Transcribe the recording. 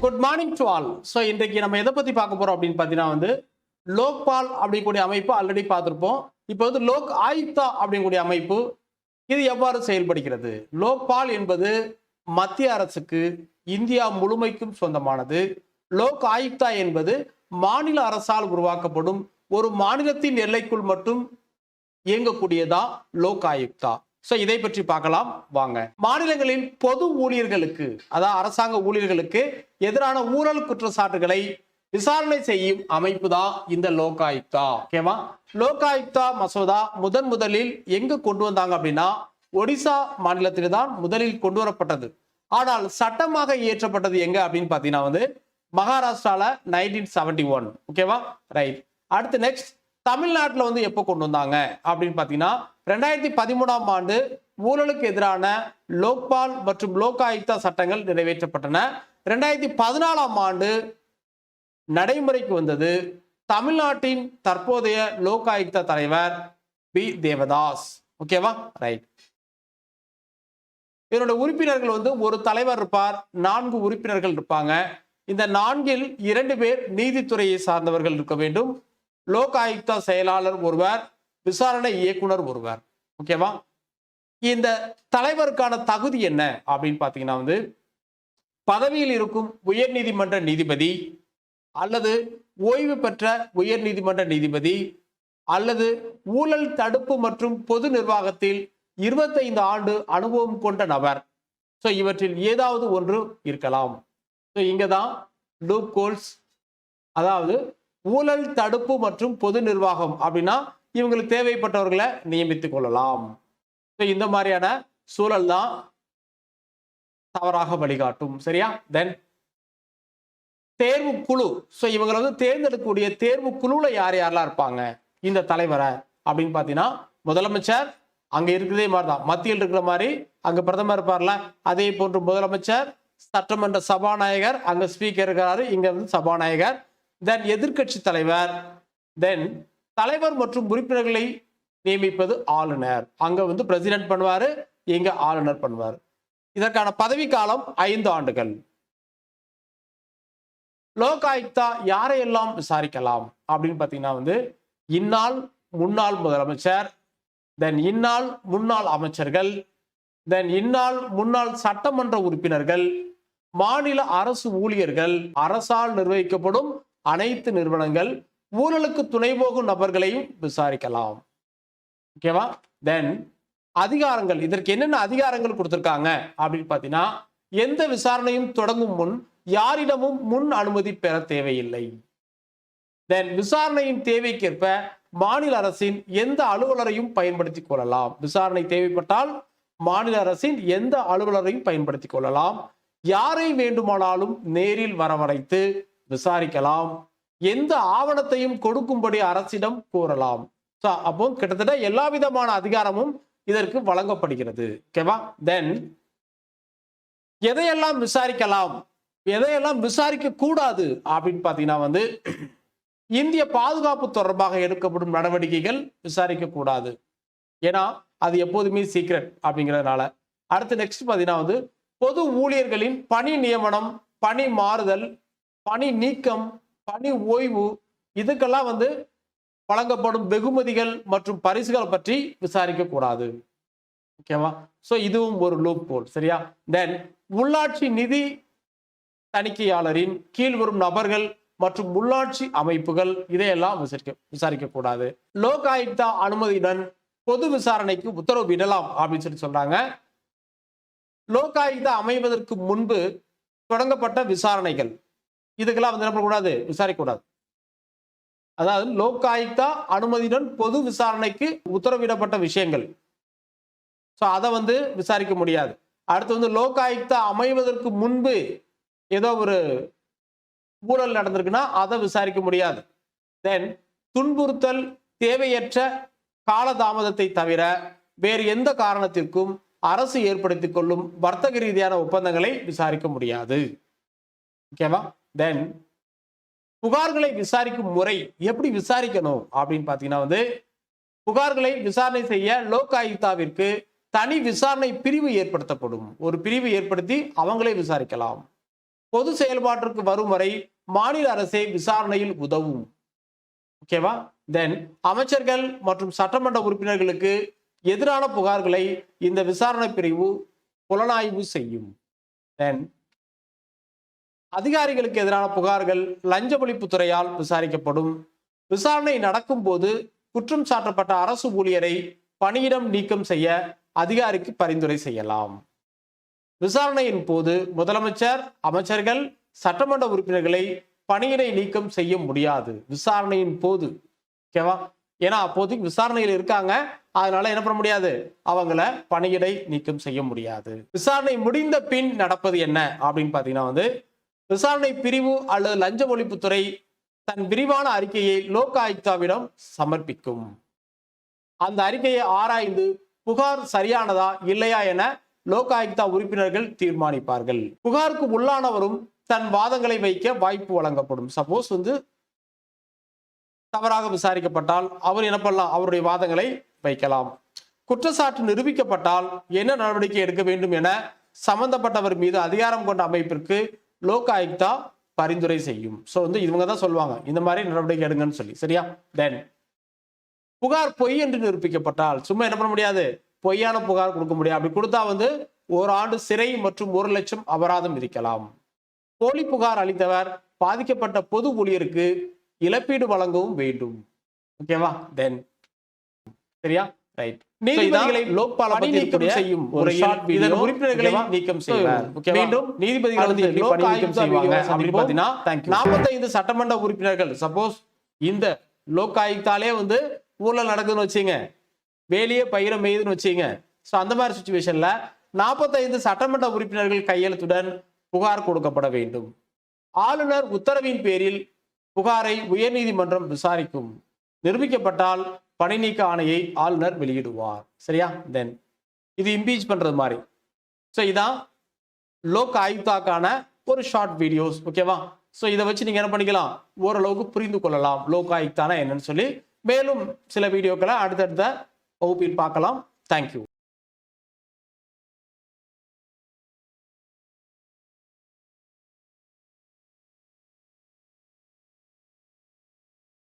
Good morning to all. So இன்றைக்கு நம்ம எதை பற்றி பார்க்க போகிறோம் அப்படின்னு பார்த்தீங்கன்னா லோக்பால் அப்படிங்கக்கூடிய அமைப்பு ஆல்ரெடி பார்த்துருப்போம். இப்போ லோக் ஆயுக்தா அப்படிங்கக்கூடிய அமைப்பு இது எவ்வாறு செயல்படுகிறது? லோக்பால் என்பது மத்திய அரசுக்கு இந்தியா முழுமைக்கும் சொந்தமானது. லோக் ஆயுக்தா என்பது மாநில அரசால் உருவாக்கப்படும் ஒரு மாநிலத்தின் எல்லைக்குள் மட்டும் இயங்கக்கூடியதா லோக் ஆயுக்தா. ஸோ இதை பற்றி பார்க்கலாம் வாங்க. மாநிலங்களின் பொது ஊழியர்களுக்கு, அதாவது அரசாங்க ஊழியர்களுக்கு எதிரான ஊழல் குற்றச்சாட்டுகளை விசாரணை செய்யும் அமைப்பு தான் இந்த லோக் ஆயுக்தா. ஓகேவா? லோக் ஆயுக்தா மசோதா முதலில் எங்க கொண்டு வந்தாங்க அப்படின்னா ஒடிசா மாநிலத்தில் தான் முதலில் கொண்டு வரப்பட்டது. ஆனால் சட்டமாக இயற்றப்பட்டது எங்க அப்படின்னு பார்த்தீங்கன்னா மகாராஷ்டிரால 1971. ஓகேவா? ரைட். அடுத்து நெக்ஸ்ட் தமிழ்நாட்டில் எப்போ கொண்டு வந்தாங்க அப்படின்னு பார்த்தீங்கன்னா 2013ஆம் ஆண்டு ஊழலுக்கு எதிரான லோக்பால் மற்றும் லோக் ஆயுக்தா சட்டங்கள் நிறைவேற்றப்பட்டன. 2014ஆம் ஆண்டு நடைமுறைக்கு வந்தது தமிழ்நாட்டின் தற்போதைய லோக் ஆயுக்தா தலைவர் பி தேவதாஸ். ஓகேவா? ரைட். இதனோட உறுப்பினர்கள் ஒரு தலைவர் இருப்பார், 4 உறுப்பினர்கள் இருப்பாங்க. இந்த 4ல் 2 பேர் நீதித்துறையை சார்ந்தவர்கள் இருக்க வேண்டும். லோக் ஆயுக்தா செயலாளர் ஒருவர், விசாரணை இயக்குனர் ஒருவர். ஓகேவா? இந்த தலைவருக்கான தகுதி என்ன அப்படின்னு பார்த்தீங்கன்னா பதவியில் இருக்கும் உயர் நீதிமன்ற நீதிபதி அல்லது ஓய்வு பெற்ற உயர் நீதிமன்ற நீதிபதி அல்லது ஊழல் தடுப்பு மற்றும் பொது நிர்வாகத்தில் 25 ஆண்டு அனுபவம் கொண்ட நபர். ஸோ இவற்றில் ஏதாவது ஒன்று இருக்கலாம். ஸோ இங்கே தான் லூப் கோல்ஸ், அதாவது ஊழல் தடுப்பு மற்றும் பொது நிர்வாகம் அப்படின்னா இவங்களுக்கு தேவைப்பட்டவர்களை நியமித்துக் கொள்ளலாம். ஸோ இந்த மாதிரியான சூழல் தான் தவறாக வழிகாட்டும். சரியா? தென் தேர்வு குழு. ஸோ இவங்களை தேர்ந்தெடுக்கக்கூடிய தேர்வு குழுல யார் யாரெல்லாம் இருப்பாங்க இந்த தலைவரை அப்படின்னு பார்த்தீங்கன்னா முதலமைச்சர், அங்க இருக்கிறதே மாதிரி தான் மத்தியில் இருக்கிற மாதிரி அங்க பிரதமர் இருப்பார்ல, அதே போன்று முதலமைச்சர், சட்டமன்ற சபாநாயகர், அங்க ஸ்பீக்கர் இருக்கிறாரு, இங்க சபாநாயகர், தென் எதிர்கட்சி தலைவர், தென் தலைவர் மற்றும் உறுப்பினர்களை நியமிப்பது ஆளுநர். அங்க பிரசிடென்ட் பண்ணுவாரு, இங்க ஆளுநர் பண்ணுவார். இதற்கான பதவி காலம் 5 ஆண்டுகள். லோக் ஆயுக்தா யாரையெல்லாம் விசாரிக்கலாம் அப்படின்னு பார்த்தீங்கன்னா இந்நாள் முன்னாள் முதலமைச்சர், தென் இந்நாள் முன்னாள் அமைச்சர்கள், தென் இந்நாள் முன்னாள் சட்டமன்ற உறுப்பினர்கள், மாநில அரசு ஊழியர்கள், அரசால் நிர்வகிக்கப்படும் அனைத்து நிறுவனங்கள், ஊழலுக்கு துணை போகும் நபர்களையும் விசாரிக்கலாம். ஓகேவா? தென் அதிகாரங்கள், இதற்கு என்னென்ன அதிகாரங்கள் கொடுத்திருக்காங்க அப்படின்னு பார்த்தீங்கன்னா எந்த விசாரணையும் தொடங்கும் முன் யாரிடமும் முன் அனுமதி பெற தேவையில்லை. தென் விசாரணையின் தேவைக்கேற்ப மாநில அரசின் எந்த அலுவலரையும் பயன்படுத்திக் கொள்ளலாம். விசாரணை தேவைப்பட்டால் மாநில அரசின் எந்த அலுவலரையும் பயன்படுத்திக் கொள்ளலாம். யாரை வேண்டுமானாலும் நேரில் வரவழைத்து விசாரிக்கலாம். எந்த ஆவணத்தையும் கொடுக்கும்படி அரசிடம் கோரலாம். அப்போ கிட்டத்தட்ட எல்லா விதமான அதிகாரமும் இதற்கு வழங்கப்படுகிறது. ஓகேவா? தென் எதையெல்லாம் விசாரிக்கலாம், எதையெல்லாம் விசாரிக்க கூடாது அப்படின்னு பார்த்தீங்கன்னா இந்திய பாதுகாப்பு தொடர்பாக எடுக்கப்படும் நடவடிக்கைகள் விசாரிக்க கூடாது. ஏன்னா அது எப்போதுமே சீக்ரெட் அப்படிங்கிறதுனால. அடுத்து நெக்ஸ்ட் பார்த்தீங்கன்னா பொது ஊழியர்களின் பணி நியமனம், பணி மாறுதல், பணி நீக்கம், பணி ஓய்வு, இதுக்கெல்லாம் வழங்கப்படும் வெகுமதிகள் மற்றும் பரிசுகள் பற்றி விசாரிக்க கூடாது. ஓகேவா? ஸோ இதுவும் ஒரு லூப் ஹோல். சரியா? தென் உள்ளாட்சி நிதி தணிக்கையாளரின் கீழ் வரும் நபர்கள் மற்றும் உள்ளாட்சி அமைப்புகள் இதையெல்லாம் விசாரிக்க கூடாது. லோக் ஆயுக்தா அனுமதியுடன் பொது விசாரணைக்கு உத்தரவு விடலாம் அப்படின்னு சொல்றாங்க. லோக் ஆயுக்தா அமைவதற்கு முன்பு தொடங்கப்பட்ட விசாரணைகள் இதுக்கெல்லாம் என்ன பண்ணக்கூடாது, விசாரிக்கக்கூடாது. அதாவது லோக் ஆயுக்தா அனுமதியுடன் பொது விசாரணைக்கு உத்தரவிடப்பட்ட விஷயங்கள், ஸோ அதை விசாரிக்க முடியாது. அடுத்து லோக் ஆயுக்தா அமைவதற்கு முன்பு ஏதோ ஒரு ஊழல் நடந்திருக்குன்னா அதை விசாரிக்க முடியாது. தென் துன்புறுத்தல், தேவையற்ற காலதாமதத்தை தவிர வேறு எந்த காரணத்திற்கும் அரசு ஏற்படுத்திக் கொள்ளும் வர்த்தக ரீதியான ஒப்பந்தங்களை விசாரிக்க முடியாது. ஓகேவா? தென் புகார்களை விசாரிக்கும் முறை எப்படி விசாரிக்கணும் அப்படின்னு பார்த்தீங்கன்னா புகார்களை விசாரணை செய்ய லோக் ஆயுக்தாவிற்கு தனி விசாரணை பிரிவு ஏற்படுத்தப்படும். ஒரு பிரிவு ஏற்படுத்தி அவங்களே விசாரிக்கலாம். பொது செயல்பாட்டிற்கு வரும் வரை மாநில அரசே விசாரணையில் உதவும். ஓகேவா? தென் அமைச்சர்கள் மற்றும் சட்டமன்ற உறுப்பினர்களுக்கு எதிரான புகார்களை இந்த விசாரணை பிரிவு புலனாய்வு செய்யும். தென் அதிகாரிகளுக்கு எதிரான புகார்கள் லஞ்ச ஒழிப்பு துறையால் விசாரிக்கப்படும். விசாரணை நடக்கும் போது குற்றம் சாட்டப்பட்ட அரசு ஊழியரை பணியிடம் நீக்கம் செய்ய அதிகாரிக்கு பரிந்துரை செய்யலாம். விசாரணையின் போது முதலமைச்சர், அமைச்சர்கள், சட்டமன்ற உறுப்பினர்களை பணியிடை நீக்கம் செய்ய முடியாது. விசாரணையின் போது, ஓகேவா? ஏன்னா அப்போதைக்கு விசாரணையில் இருக்காங்க, அதனால என்ன பண்ண முடியாது, அவங்கள பணியிடை நீக்கம் செய்ய முடியாது. விசாரணை முடிந்த பின் நடப்பது என்ன அப்படின்னு பாத்தீங்கன்னா விசாரணை பிரிவு அல்லது லஞ்ச ஒழிப்புத்துறை தன் விரிவான அறிக்கையை லோக் ஆயுக்தாவிடம் சமர்ப்பிக்கும். அந்த அறிக்கையை ஆராய்ந்து புகார் சரியானதா இல்லையா என லோக் ஆயுக்தா உறுப்பினர்கள் தீர்மானிப்பார்கள். புகாருக்கு உள்ளானவரும் தன் வாதங்களை வைக்க வாய்ப்பு வழங்கப்படும். சப்போஸ் தவறாக விசாரிக்கப்பட்டால் அவர் என்ன பண்ணலாம், அவருடைய வாதங்களை வைக்கலாம். குற்றச்சாட்டு நிரூபிக்கப்பட்டால் என்ன நடவடிக்கை எடுக்க வேண்டும் என சம்பந்தப்பட்டவர் மீது அதிகாரம் கொண்ட அமைப்பிற்கு லோக் ஆயுக்தா பரிந்துரை செய்யும். ஸோ இவங்க தான் சொல்லுவாங்க இந்த மாதிரி நடவடிக்கை எடுங்கன்னு சொல்லி. சரியா? தென் புகார் பொய் என்று நிரூபிக்கப்பட்டால் சும்மா என்ன பண்ண முடியாது, பொய்யான புகார் கொடுக்க முடியாது. அப்படி கொடுத்தா 1 ஆண்டு சிறை மற்றும் 1 லட்சம் அபராதம் விதிக்கலாம். போலி புகார் அளித்தவர் பாதிக்கப்பட்ட பொது ஊழியருக்கு இழப்பீடு வழங்கவும் வேண்டும். ஓகேவா? தென் சரியா? ரைட். நீதிபதிகளை லோக்பால் நீக்கம் செய்யும் முறையில் உறுப்பினர்களை நீக்கம் செய்வார். மீண்டும் நீதிபதிகள் லோக் ஆயுக்தா செய்வாங்க அப்படின்னு பாத்தீங்கன்னா 45 சட்டமன்ற உறுப்பினர்கள் சப்போஸ் இந்த லோக் ஆயுக்தாலே ஊழல் நடக்குதுன்னு வச்சுங்க, வேலையே பயிர மேயுதுன்னு வச்சுங்க. ஸோ அந்த மாதிரி சுச்சுவேஷன்ல 45 சட்டமன்ற உறுப்பினர்கள் கையெழுத்துடன் புகார் கொடுக்கப்பட வேண்டும். ஆளுநர் உத்தரவின் பேரில் புகாரை உயர்நீதிமன்றம் விசாரிக்கும். நிரூபிக்கப்பட்டால் பணி நீக்க ஆணையை ஆளுநர் வெளியிடுவார். சரியா? தென் இது இம்பீச் பண்றது மாதிரி. ஸோ இதான் லோக் ஆயுக்தாக்கான ஒரு ஷார்ட் வீடியோஸ். ஓகேவா? ஸோ இதை வச்சு நீங்க என்ன பண்ணிக்கலாம், ஓரளவுக்கு புரிந்து கொள்ளலாம் லோக் ஆயுக்தானா என்னன்னு சொல்லி. மேலும் சில வீடியோக்களை அடுத்தடுத்த வகுப்பில் பார்க்கலாம். தேங்க்யூ.